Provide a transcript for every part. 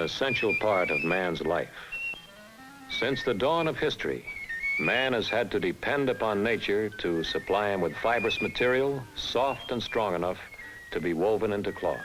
essential part of man's life. Since the dawn of history, man has had to depend upon nature to supply him with fibrous material, soft and strong enough to be woven into cloth.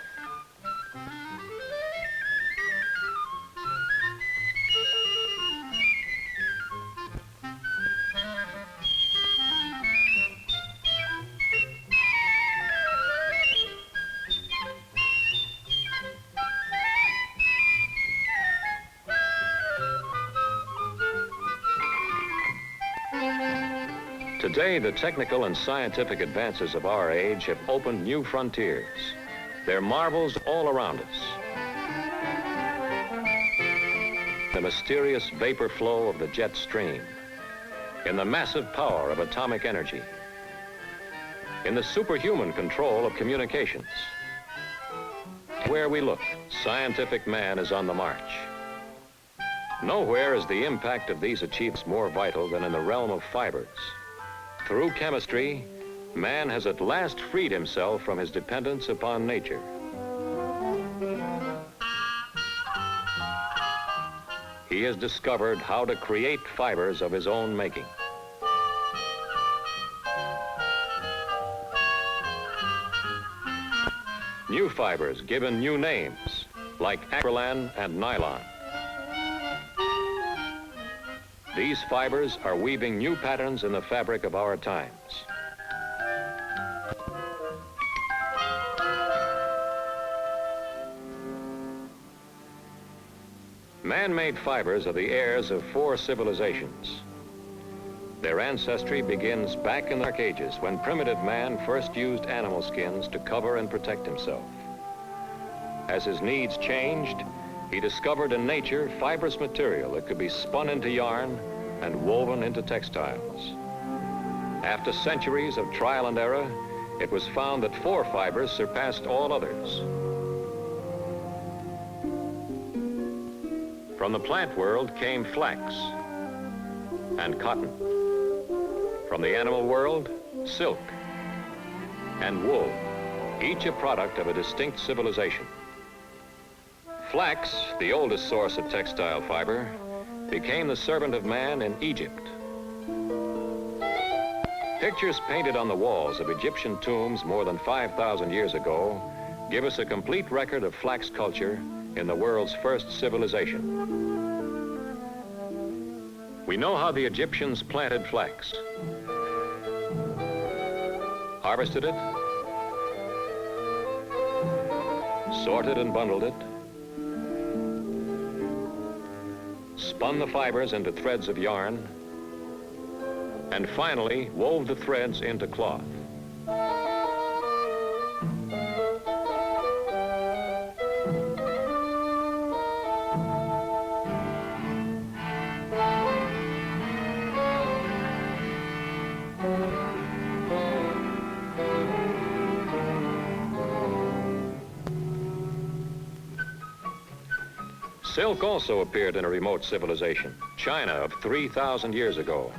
Today, the technical and scientific advances of our age have opened new frontiers. They're marvels all around us. The mysterious vapor flow of the jet stream, in the massive power of atomic energy, in the superhuman control of communications. Where we look, scientific man is on the march. Nowhere is the impact of these achievements more vital than in the realm of fibers. Through chemistry, man has at last freed himself from his dependence upon nature. He has discovered how to create fibers of his own making. New fibers given new names, like acrylan and nylon. These fibers are weaving new patterns in the fabric of our times. Man-made fibers are the heirs of 4 civilizations. Their ancestry begins back in the Dark Ages, when primitive man first used animal skins to cover and protect himself. As his needs changed, he discovered in nature fibrous material that could be spun into yarn and woven into textiles. After centuries of trial and error, it was found that 4 fibers surpassed all others. From the plant world came flax and cotton. From the animal world, silk and wool, each a product of a distinct civilization. Flax, the oldest source of textile fiber, became the servant of man in Egypt. Pictures painted on the walls of Egyptian tombs more than 5,000 years ago give us a complete record of flax culture in the world's first civilization. We know how the Egyptians planted flax, harvested it, sorted and bundled it, spun the fibers into threads of yarn, and finally wove the threads into cloth. Silk also appeared in a remote civilization, China of 3,000 years ago.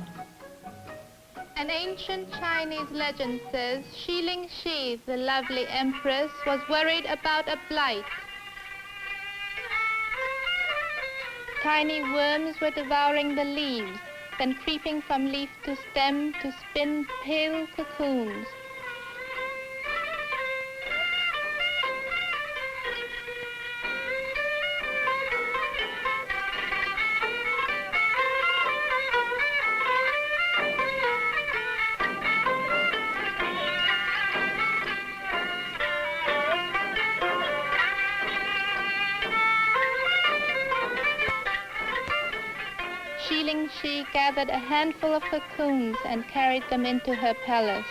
An ancient Chinese legend says Shi Ling Shi, the lovely empress, was worried about a blight. Tiny worms were devouring the leaves, then creeping from leaf to stem to spin pale cocoons. Shi Ling Shi gathered a handful of cocoons and carried them into her palace.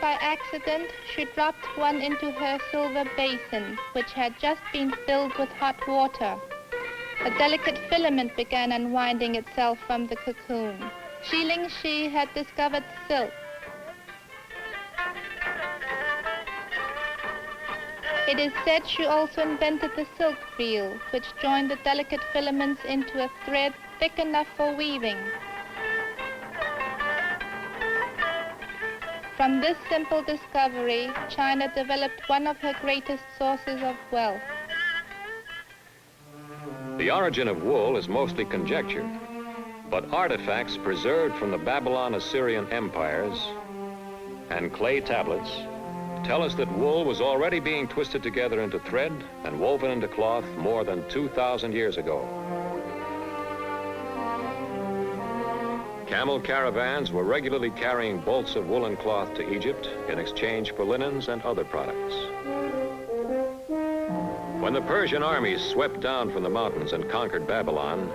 by accident, she dropped one into her silver basin, which had just been filled with hot water. A delicate filament began unwinding itself from the cocoon. Xiling Shi had discovered silk. It is said she also invented the silk reel, which joined the delicate filaments into a thread thick enough for weaving. From this simple discovery, China developed one of her greatest sources of wealth. The origin of wool is mostly conjecture, but artifacts preserved from the Babylon-Assyrian empires and clay tablets tell us that wool was already being twisted together into thread and woven into cloth more than 2,000 years ago. Camel caravans were regularly carrying bolts of woolen cloth to Egypt in exchange for linens and other products. When the Persian armies swept down from the mountains and conquered Babylon,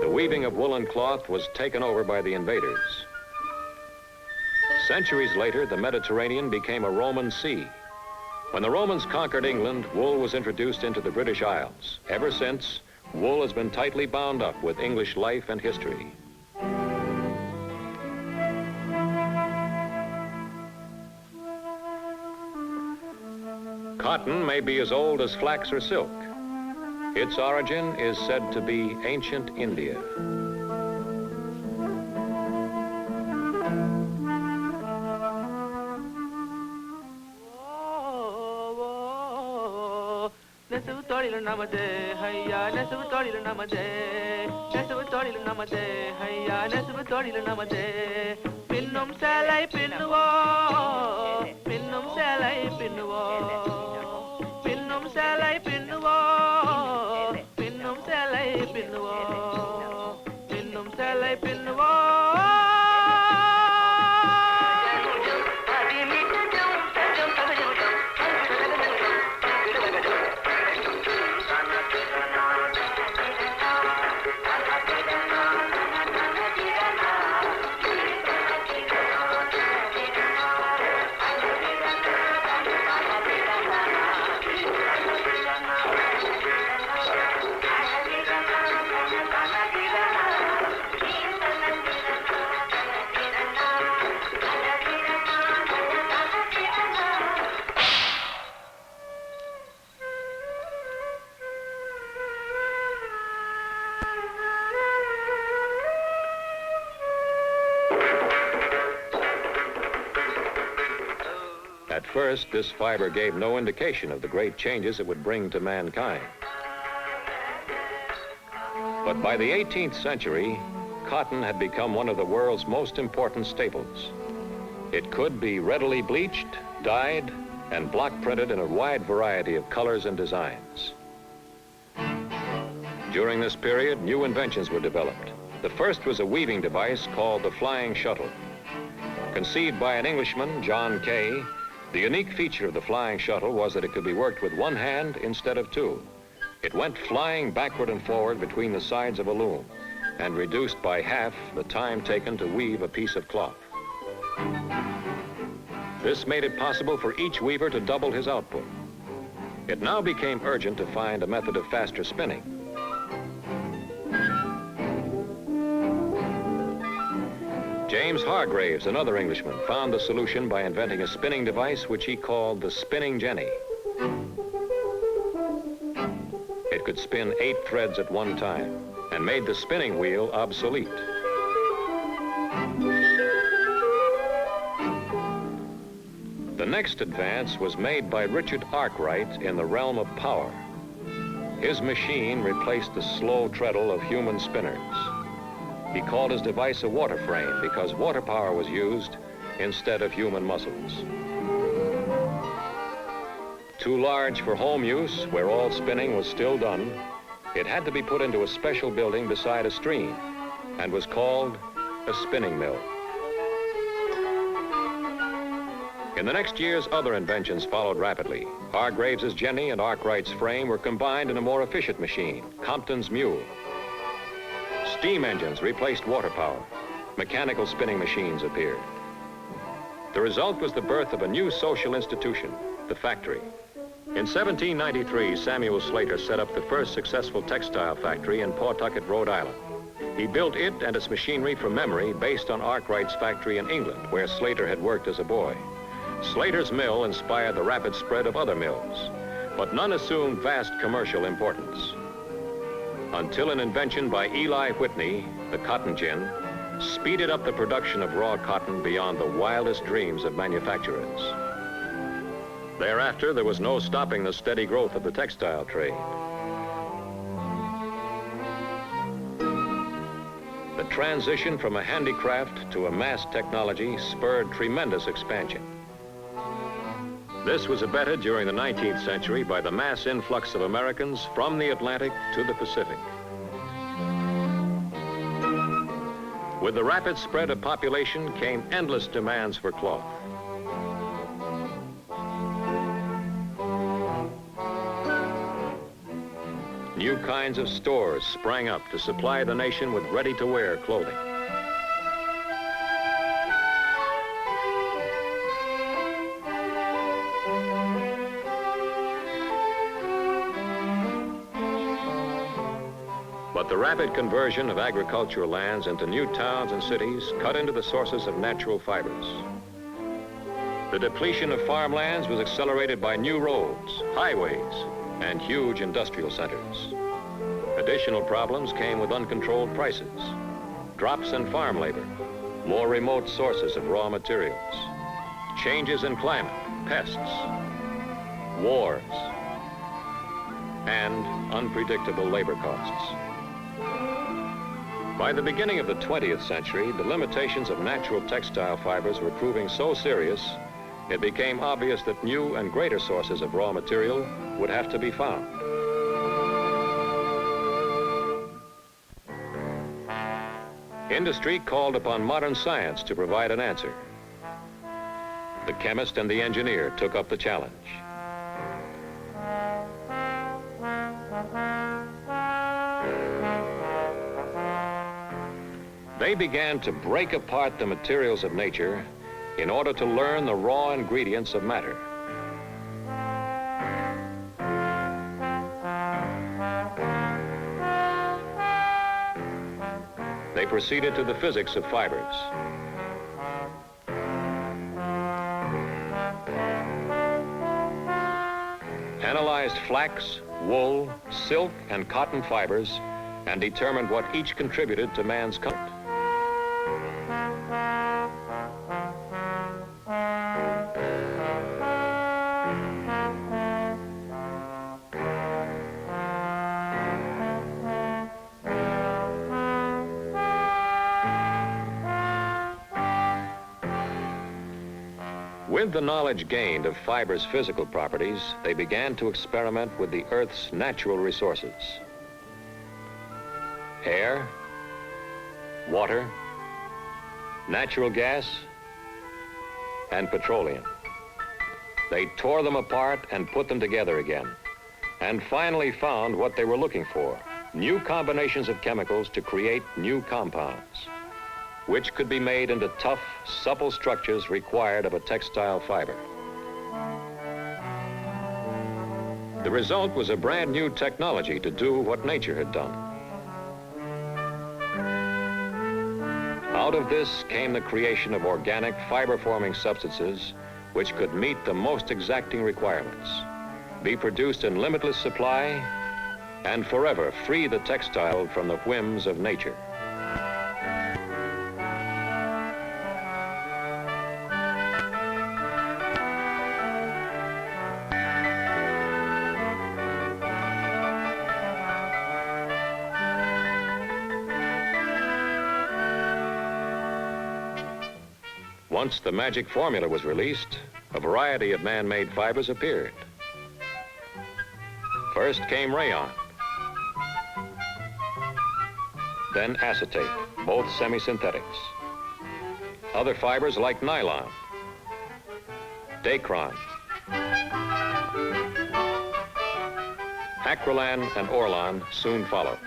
the weaving of woolen cloth was taken over by the invaders. Centuries later, the Mediterranean became a Roman sea. When the Romans conquered England, wool was introduced into the British Isles. Ever since, wool has been tightly bound up with English life and history. Cotton may be as old as flax or silk. Its origin is said to be ancient India. Pinnum salai pinnuvo, pinnum salai pinnuvo, pinnum salai pinnuvo, pinnum salai pinnuvo, pinnum salai pinnuvo. At first, this fiber gave no indication of the great changes it would bring to mankind. But by the 18th century, cotton had become one of the world's most important staples. It could be readily bleached, dyed, and block printed in a wide variety of colors and designs. During this period, new inventions were developed. The first was a weaving device called the flying shuttle. Conceived by an Englishman, John Kay, the unique feature of the flying shuttle was that it could be worked with one hand instead of two. It went flying backward and forward between the sides of a loom and reduced by half the time taken to weave a piece of cloth. This made it possible for each weaver to double his output. It now became urgent to find a method of faster spinning. James Hargreaves, another Englishman, found the solution by inventing a spinning device which he called the spinning jenny. It could spin 8 threads at one time and made the spinning wheel obsolete. The next advance was made by Richard Arkwright in the realm of power. His machine replaced the slow treadle of human spinners. He called his device a water frame because water power was used instead of human muscles. Too large for home use, where all spinning was still done, it had to be put into a special building beside a stream and was called a spinning mill. In the next years, other inventions followed rapidly. Hargreaves' jenny and Arkwright's frame were combined in a more efficient machine, Compton's mule. Steam engines replaced water power. mechanical spinning machines appeared. The result was the birth of a new social institution, the factory. In 1793, Samuel Slater set up the first successful textile factory in Pawtucket, Rhode Island. He built it and its machinery from memory based on Arkwright's factory in England, where Slater had worked as a boy. Slater's mill inspired the rapid spread of other mills, but none assumed vast commercial importance. Until an invention by Eli Whitney, the cotton gin, speeded up the production of raw cotton beyond the wildest dreams of manufacturers. Thereafter, there was no stopping the steady growth of the textile trade. The transition from a handicraft to a mass technology spurred tremendous expansion. This was abetted during the 19th century by the mass influx of Americans from the Atlantic to the Pacific. With the rapid spread of population came endless demands for cloth. New kinds of stores sprang up to supply the nation with ready-to-wear clothing. But the rapid conversion of agricultural lands into new towns and cities cut into the sources of natural fibers. The depletion of farmlands was accelerated by new roads, highways, and huge industrial centers. Additional problems came with uncontrolled prices, drops in farm labor, more remote sources of raw materials, changes in climate, pests, wars, and unpredictable labor costs. By the beginning of the 20th century, the limitations of natural textile fibers were proving so serious, it became obvious that new and greater sources of raw material would have to be found. Industry called upon modern science to provide an answer. The chemist and the engineer took up the challenge. They began to break apart the materials of nature in order to learn the raw ingredients of matter. They proceeded to the physics of fibers. Analyzed flax, wool, silk, and cotton fibers and determined what each contributed to man's comfort. With the knowledge gained of fibers' physical properties, they began to experiment with the Earth's natural resources. Air, water, natural gas, and petroleum. They tore them apart and put them together again, and finally found what they were looking for, new combinations of chemicals to create new compounds, which could be made into tough, supple structures required of a textile fiber. The result was a brand new technology to do what nature had done. Out of this came the creation of organic fiber-forming substances which could meet the most exacting requirements, be produced in limitless supply, and forever free the textile from the whims of nature. Once the magic formula was released, a variety of man-made fibers appeared. First came rayon, then acetate, both semi-synthetics. Other fibers like nylon, dacron, acrylan, and orlan soon followed.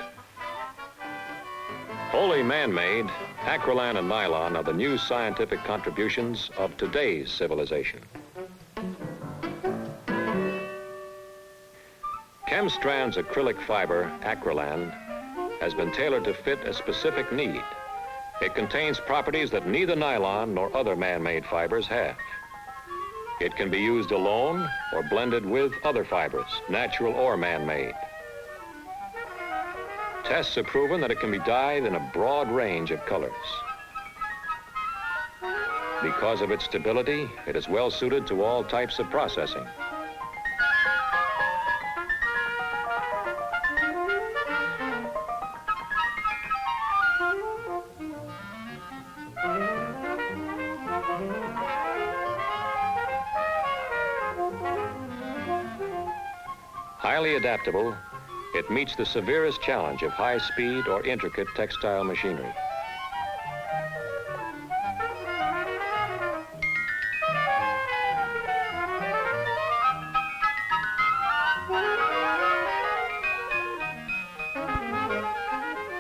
Wholly man-made, acrylan and nylon are the new scientific contributions of today's civilization. Chemstrand's acrylic fiber, acrylan, has been tailored to fit a specific need. It contains properties that neither nylon nor other man-made fibers have. It can be used alone or blended with other fibers, natural or man-made. Tests have proven that it can be dyed in a broad range of colors. Because of its stability, it is well suited to all types of processing. Highly adaptable, it meets the severest challenge of high-speed or intricate textile machinery.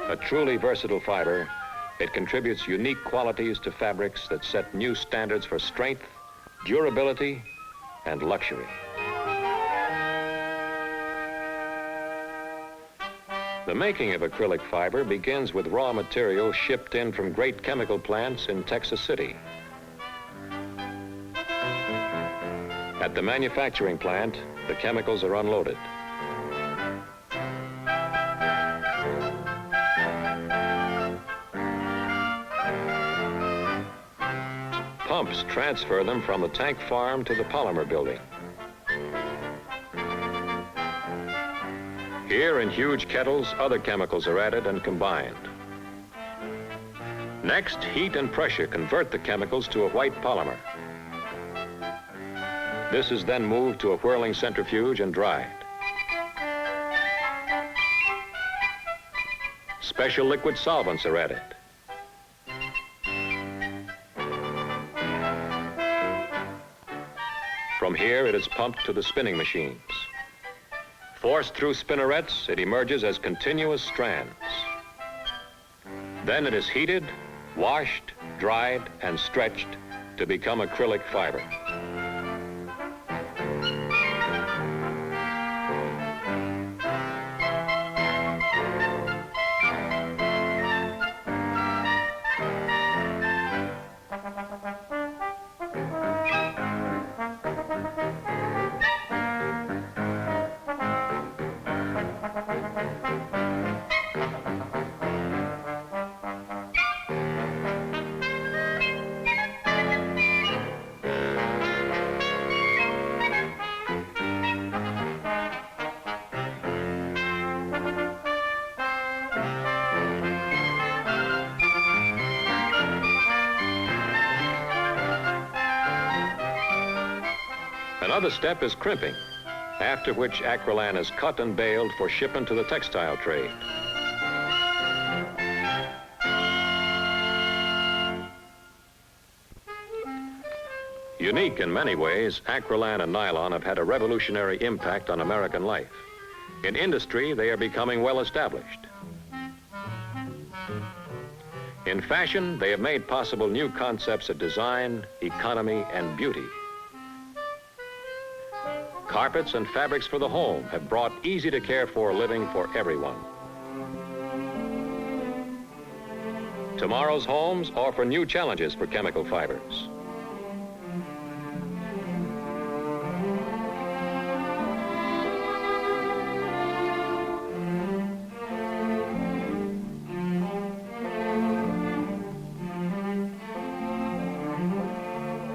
A truly versatile fiber, it contributes unique qualities to fabrics that set new standards for strength, durability, and luxury. The making of acrylic fiber begins with raw material shipped in from great chemical plants in Texas City. At the manufacturing plant, the chemicals are unloaded. Pumps transfer them from the tank farm to the polymer building. Here in huge kettles, other chemicals are added and combined. Next, heat and pressure convert the chemicals to a white polymer. This is then moved to a whirling centrifuge and dried. Special liquid solvents are added. From here, it is pumped to the spinning machines. Forced through spinnerets, it emerges as continuous strands. Then it is heated, washed, dried, and stretched to become acrylic fiber. Another step is crimping, after which acrylan is cut and baled for shipment to the textile trade. Unique in many ways, acrylan and nylon have had a revolutionary impact on American life. In industry, they are becoming well established. In fashion, they have made possible new concepts of design, economy, and beauty. Carpets and fabrics for the home have brought easy-to-care-for living for everyone. Tomorrow's homes offer new challenges for chemical fibers.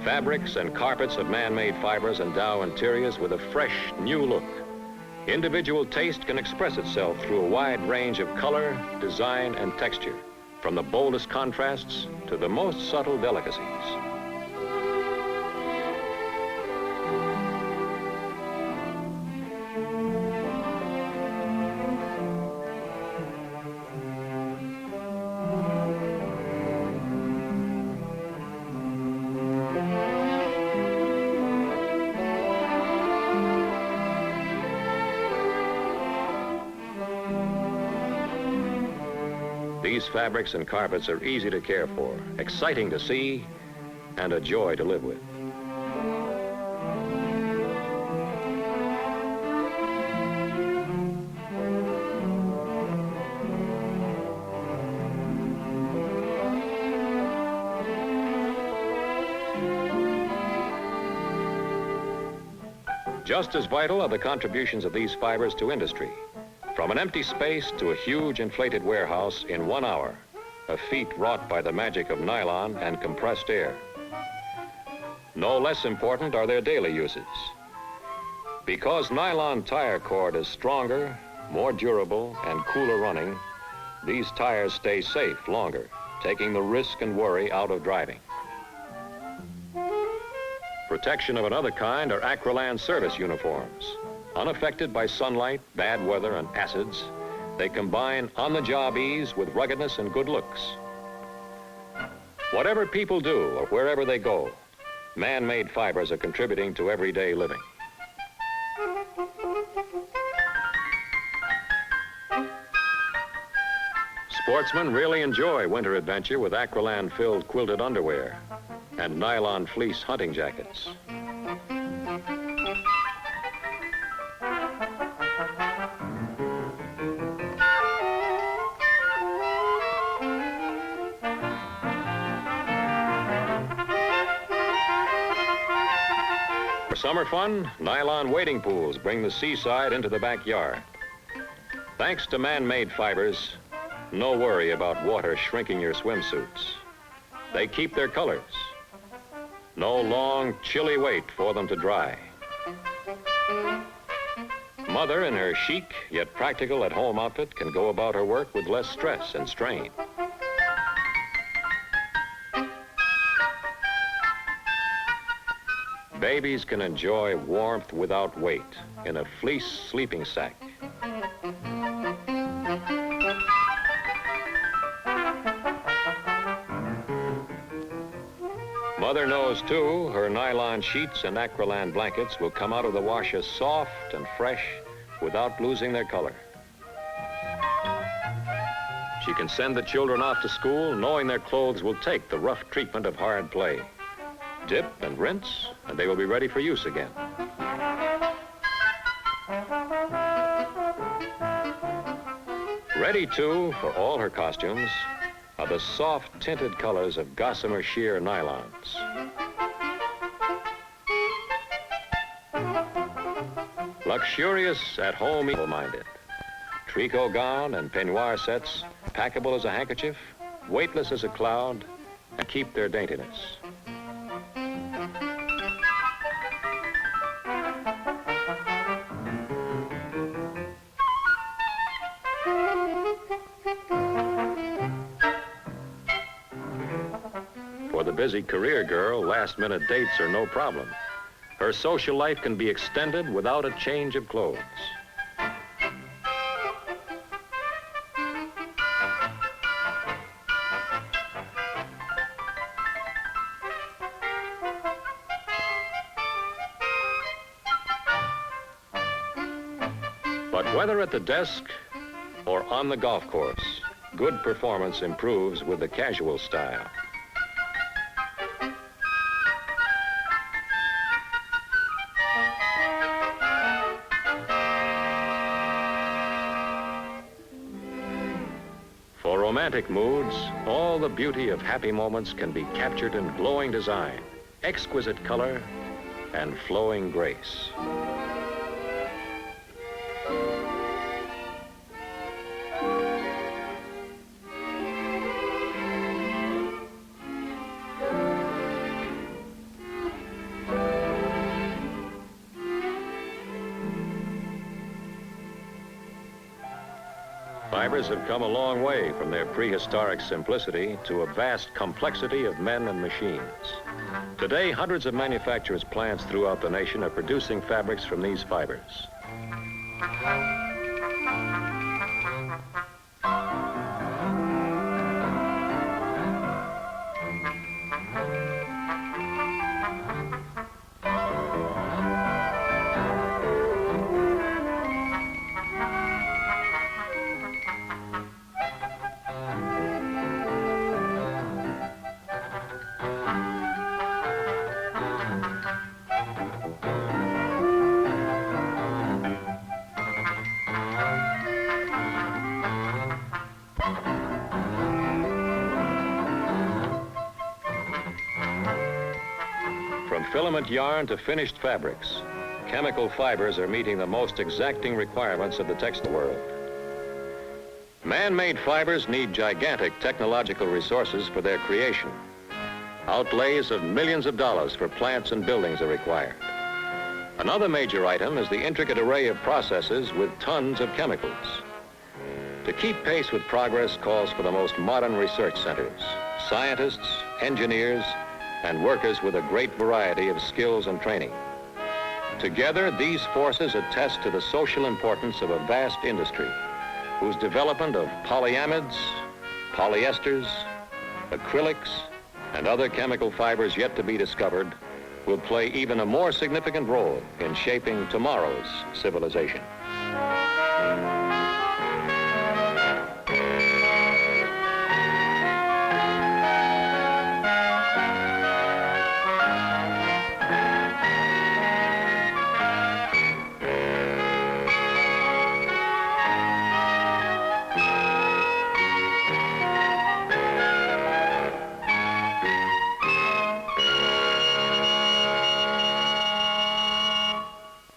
Fabrics and carpets of man-made fibers endow interiors with a fresh, new look. Individual taste can express itself through a wide range of color, design, and texture, from the boldest contrasts to the most subtle delicacies. These fabrics and carpets are easy to care for, exciting to see, and a joy to live with. Just as vital are the contributions of these fibers to industry. From an empty space to a huge inflated warehouse in 1 hour, a feat wrought by the magic of nylon and compressed air. No less important are their daily uses. Because nylon tire cord is stronger, more durable, and cooler running, these tires stay safe longer, taking the risk and worry out of driving. Protection of another kind are Acrylan service uniforms. Unaffected by sunlight, bad weather, and acids, they combine on-the-job ease with ruggedness and good looks. Whatever people do or wherever they go, man-made fibers are contributing to everyday living. Sportsmen really enjoy winter adventure with Acrylan-filled quilted underwear and nylon fleece hunting jackets. For summer fun, nylon wading pools bring the seaside into the backyard. Thanks to man-made fibers, no worry about water shrinking your swimsuits. They keep their colors. No long, chilly wait for them to dry. Mother, in her chic yet practical at-home outfit, can go about her work with less stress and strain. Babies can enjoy warmth without weight in a fleece sleeping sack. Mother knows, too, her nylon sheets and Acrylan blankets will come out of the wash as soft and fresh without losing their color. She can send the children off to school knowing their clothes will take the rough treatment of hard play. Dip and rinse, and they will be ready for use again. Ready, too, for all her costumes are the soft tinted colors of gossamer sheer nylons. Luxurious at-home, minded. Tricot gown and peignoir sets, packable as a handkerchief, weightless as a cloud, and keep their daintiness. For the busy career girl, last-minute dates are no problem. Her social life can be extended without a change of clothes. But whether at the desk or on the golf course, good performance improves with the casual style. For romantic moods, all the beauty of happy moments can be captured in glowing design, exquisite color, and flowing grace. Fibers have come a long way from their prehistoric simplicity to a vast complexity of men and machines. Today, hundreds of manufacturers' plants throughout the nation are producing fabrics from these fibers. filament yarn to finished fabrics, chemical fibers are meeting the most exacting requirements of the textile world. Man-made fibers need gigantic technological resources for their creation. Outlays of millions of dollars for plants and buildings are required. Another major item is the intricate array of processes with tons of chemicals. To keep pace with progress calls for the most modern research centers, scientists, engineers, and workers with a great variety of skills and training. Together, these forces attest to the social importance of a vast industry whose development of polyamides, polyesters, acrylics, and other chemical fibers yet to be discovered will play even a more significant role in shaping tomorrow's civilization.